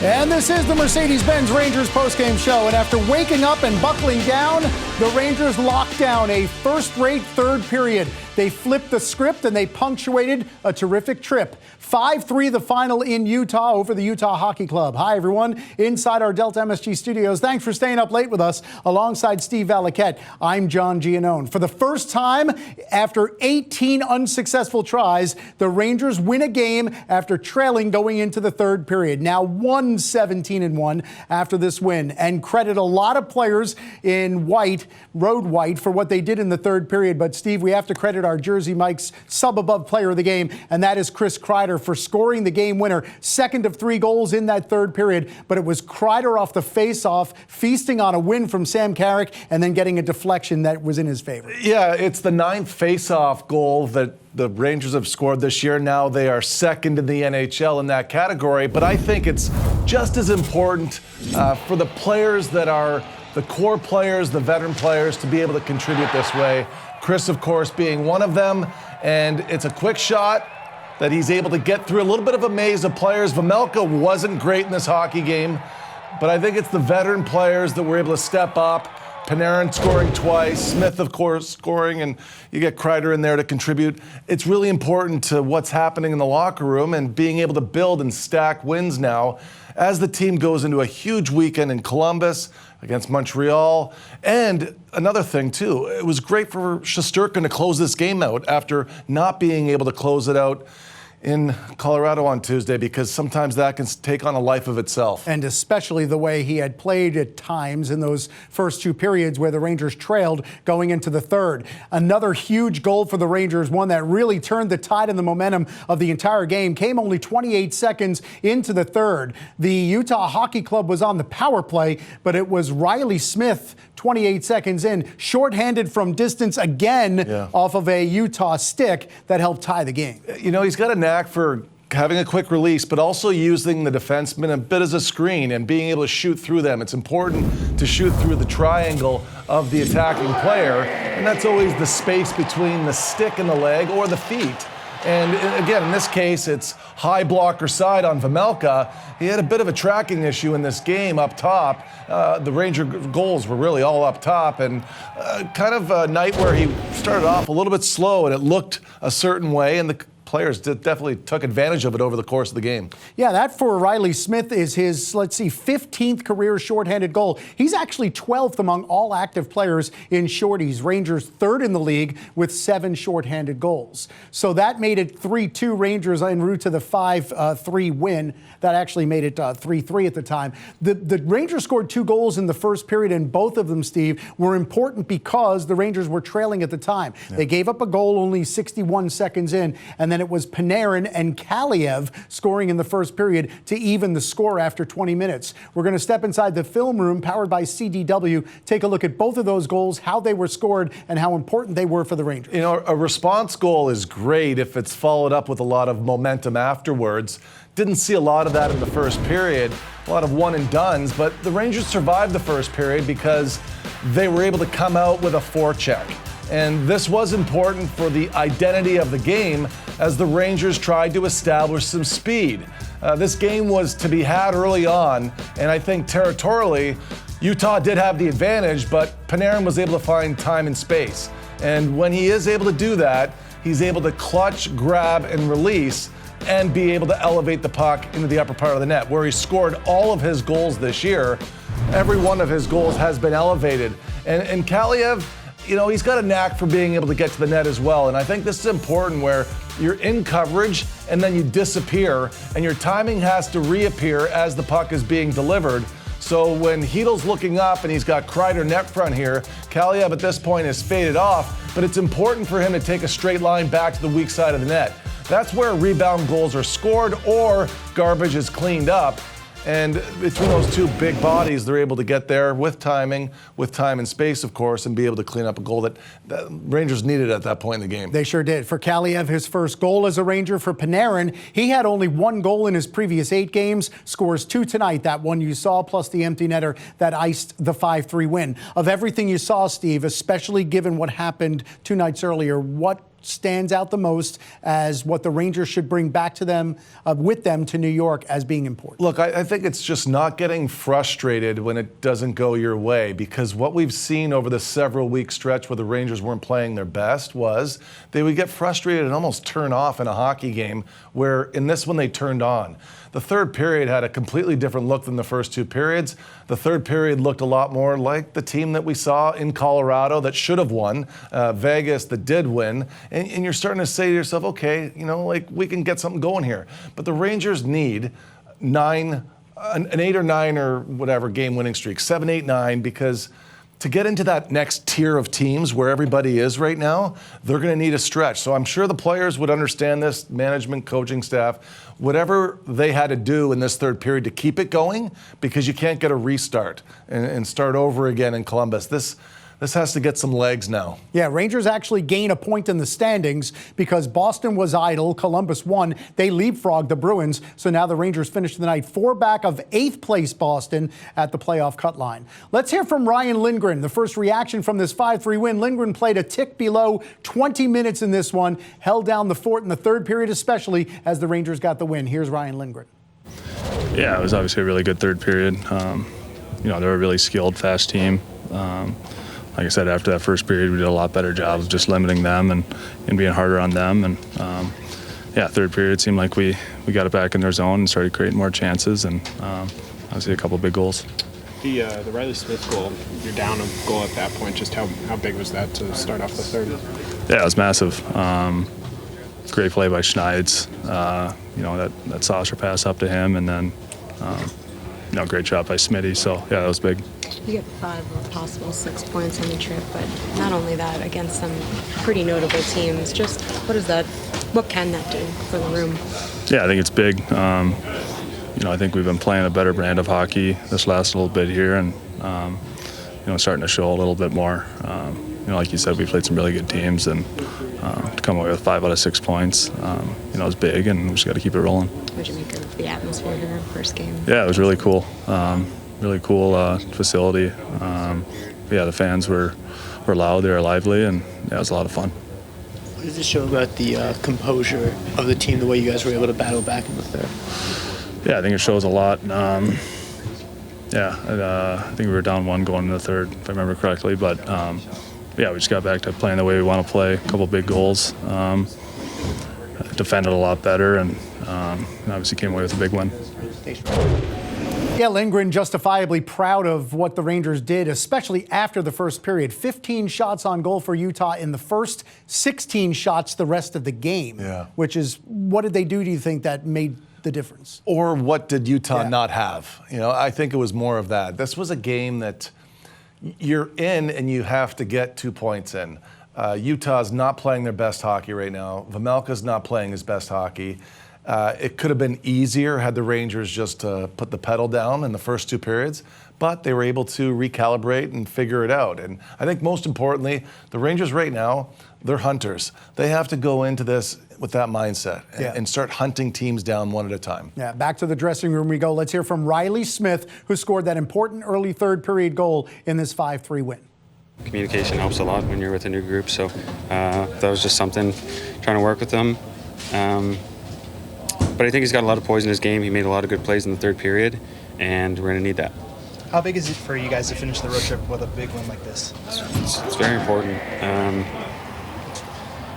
And this is the Mercedes-Benz Rangers postgame show. And after waking up and buckling down, the Rangers locked down a first-rate third period. They flipped the script and they punctuated a terrific trip. 5-3 the final in Utah over the Utah Hockey Club. Hi, everyone. Inside our Delta MSG studios, thanks for staying up late with us. Alongside Steve Valiquette, I'm John Giannone. For the first time after 18 unsuccessful tries, the Rangers win a game after trailing going into the third period. Now 1-17-1 after this win. And credit a lot of players in white, road white, for what they did in the third period. But Steve, we have to credit our Jersey Mike's sub-above player of the game, and that is Chris Kreider for scoring the game winner. Second of 3 goals in that third period, but it was Kreider off the face-off, feasting on a win from Sam Carrick, and then getting a deflection that was in his favor. Yeah, it's the 9th face-off goal that the Rangers have scored this year. Now they are second in the NHL in that category, but I think it's just as important for the players that are the core players, the veteran players, to be able to contribute this way. Chris, of course, being one of them, and it's a quick shot that he's able to get through a little bit of a maze of players. Vejmelka wasn't great in this hockey game, but I think it's the veteran players that were able to step up. Panarin scoring twice, Smith, of course, scoring, and you get Kreider in there to contribute. It's really important to what's happening in the locker room and being able to build and stack wins now as the team goes into a huge weekend in Columbus against Montreal. And another thing, too, it was great for Shesterkin to close this game out after not being able to close it out in Colorado on Tuesday, because sometimes that can take on a life of itself. And especially the way he had played at times in those first 2 periods where the Rangers trailed going into the third. Another huge goal for the Rangers, one that really turned the tide and the momentum of the entire game, came only 28 seconds into the third. The Utah Hockey Club was on the power play, but it was Reilly Smith 28 seconds in, shorthanded from distance again off of a Utah stick that helped tie the game. You know, he's got a knack for having a quick release, but also using the defenseman a bit as a screen and being able to shoot through them. It's important to shoot through the triangle of the attacking player, and that's always the space between the stick and the leg or the feet. And again, in this case, it's high blocker side on Vejmelka. He had a bit of a tracking issue in this game up top. The Ranger goals were really all up top, and kind of a night where he started off a little bit slow and it looked a certain way, and the players definitely took advantage of it over the course of the game. Yeah, that for Reilly Smith is his, 15th career shorthanded goal. He's actually 12th among all active players in shorties. Rangers 3rd in the league with 7 shorthanded goals. So that made it 3-2 Rangers en route to the 5-3 win. That actually made it 3-3 at the time. The Rangers scored 2 goals in the first period, and both of them, Steve, were important because the Rangers were trailing at the time. Yeah. They gave up a goal only 61 seconds in, and then it was Panarin and Kaliev scoring in the first period to even the score after 20 minutes. We're going to step inside the film room powered by CDW, take a look at both of those goals, how they were scored, and how important they were for the Rangers. You know, a response goal is great if it's followed up with a lot of momentum afterwards. Didn't see a lot of that in the first period, a lot of one-and-dones, but the Rangers survived the first period because they were able to come out with a forecheck. And this was important for the identity of the game as the Rangers tried to establish some speed. This game was to be had early on, and I think territorially, Utah did have the advantage, but Panarin was able to find time and space. And when he is able to do that, he's able to clutch, grab, and release, and be able to elevate the puck into the upper part of the net, where he scored all of his goals this year. Every one of his goals has been elevated. And Kaliev, you know, he's got a knack for being able to get to the net as well. And I think this is important, where you're in coverage and then you disappear, and your timing has to reappear as the puck is being delivered. So when Heedle's looking up and he's got Kreider net front here, Kaliev at this point is faded off, but it's important for him to take a straight line back to the weak side of the net. That's where rebound goals are scored or garbage is cleaned up. And between those two big bodies, they're able to get there with timing, with time and space, of course, and be able to clean up a goal that the Rangers needed at that point in the game. They sure did. For Kaliev, his first goal as a Ranger. For Panarin, he had only 1 goal in his previous 8 games, scores 2 tonight, that one you saw, plus the empty netter that iced the 5-3 win. Of everything you saw, Steve, especially given what happened 2 nights earlier, what stands out the most as what the Rangers should bring back to them, with them to New York as being important? Look, I think it's just not getting frustrated when it doesn't go your way, because what we've seen over the several-week stretch where the Rangers weren't playing their best was they would get frustrated and almost turn off in a hockey game, where in this one they turned on. The third period had a completely different look than the first two periods. The third period looked a lot more like the team that we saw in Colorado that should have won, Vegas that did win. And you're starting to say to yourself, okay, we can get something going here. But the Rangers need an 8 or 9 or whatever game winning streak, 7, 8, 9, because to get into that next tier of teams where everybody is right now, they're going to need a stretch. So I'm sure the players would understand this, management, coaching staff, whatever they had to do in this third period to keep it going, because you can't get a restart and start over again in Columbus. This has to get some legs now. Yeah, Rangers actually gain a point in the standings because Boston was idle, Columbus won. They leapfrogged the Bruins, so now the Rangers finished the night 4 back of 8th place Boston at the playoff cut line. Let's hear from Ryan Lindgren, the first reaction from this 5-3 win. Lindgren played a tick below 20 minutes in this one, held down the fort in the third period especially as the Rangers got the win. Here's Ryan Lindgren. Yeah, it was obviously a really good third period. They're a really skilled, fast team. Like I said, after that first period, we did a lot better job of just limiting them and being harder on them. And third period seemed like we got it back in their zone and started creating more chances, and obviously a couple big goals. The Reilly Smith goal, you're down a goal at that point. Just how big was that to start off the third? Yeah, it was massive. Great play by Schneids. That saucer pass up to him, and then great shot by Smitty. So yeah, that was big. You get 5 of possible 6 points on the trip, but not only that, against some pretty notable teams. Just what can that do for the room? Yeah, I think it's big. I think we've been playing a better brand of hockey this last little bit here, and starting to show a little bit more. Like you said, we played some really good teams, and to come away with 5 out of 6 points, is big, and we just got to keep it rolling. What did you make of the atmosphere here first game? Yeah, it was really cool. Really cool facility. The fans were loud, they were lively, and it was a lot of fun. What does it show about the composure of the team, the way you guys were able to battle back in the third? Yeah, I think it shows a lot. I think we were down 1 going into the third, if I remember correctly, but we just got back to playing the way we want to play. A couple big goals. Defended a lot better, and obviously came away with a big win. Thanks. Yeah, Lindgren justifiably proud of what the Rangers did, especially after the first period. 15 shots on goal for Utah in the first, 16 shots the rest of the game. Yeah. Which is, what did they do you think that made the difference? Or what did Utah not have? I think it was more of that. This was a game that you're in and you have to get 2 points in. Utah's not playing their best hockey right now. Vejmelka's not playing his best hockey. It could have been easier had the Rangers just put the pedal down in the first 2 periods, but they were able to recalibrate and figure it out. And I think most importantly, the Rangers right now, they're hunters. They have to go into this with that mindset and start hunting teams down one at a time. Yeah, back to the dressing room we go. Let's hear from Reilly Smith, who scored that important early third period goal in this 5-3 win. Communication helps a lot when you're with a new group, so that was just something, trying to work with them. But I think he's got a lot of poise in his game. He made a lot of good plays in the third period, and we're going to need that. How big is it for you guys to finish the road trip with a big win like this? It's very important.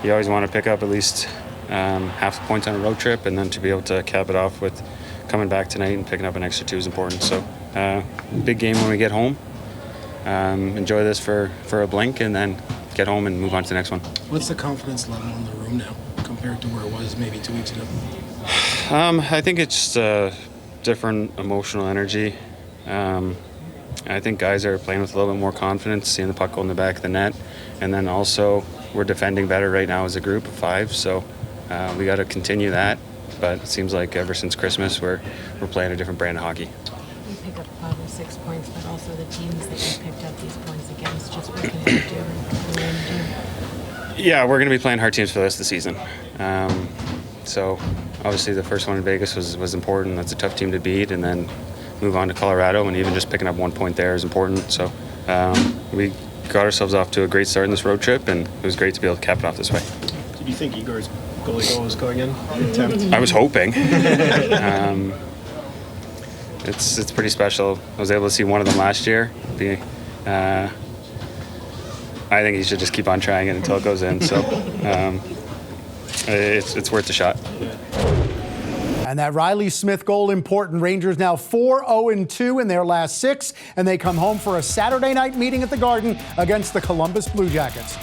You always want to pick up at least half the points on a road trip, and then to be able to cap it off with coming back tonight and picking up an extra 2 is important. So big game when we get home. Enjoy this for a blink, and then get home and move on to the next one. What's the confidence level in the room now compared to where it was maybe 2 weeks ago? I think it's just a different emotional energy. I think guys are playing with a little bit more confidence, seeing the puck go in the back of the net, and then also we're defending better right now as a group of 5, so we got to continue that. But it seems like ever since Christmas, we're playing a different brand of hockey. You pick up 5 or 6 points, but also the teams that you picked up these points against. Just what can you do? Yeah, we're going to be playing hard teams for the rest of the season. So obviously the first one in Vegas was important. That's a tough team to beat, and then move on to Colorado, and even just picking up 1 point there is important. So we got ourselves off to a great start in this road trip, and it was great to be able to cap it off this way. Did you think Igor's goalie goal was going in? Attempt? I was hoping. It's pretty special. I was able to see one of them last year. I think he should just keep on trying it until it goes in. So it's worth a shot. And that Reilly Smith goal important. Rangers now 4-0-2 in their last 6, and they come home for a Saturday night meeting at the Garden against the Columbus Blue Jackets.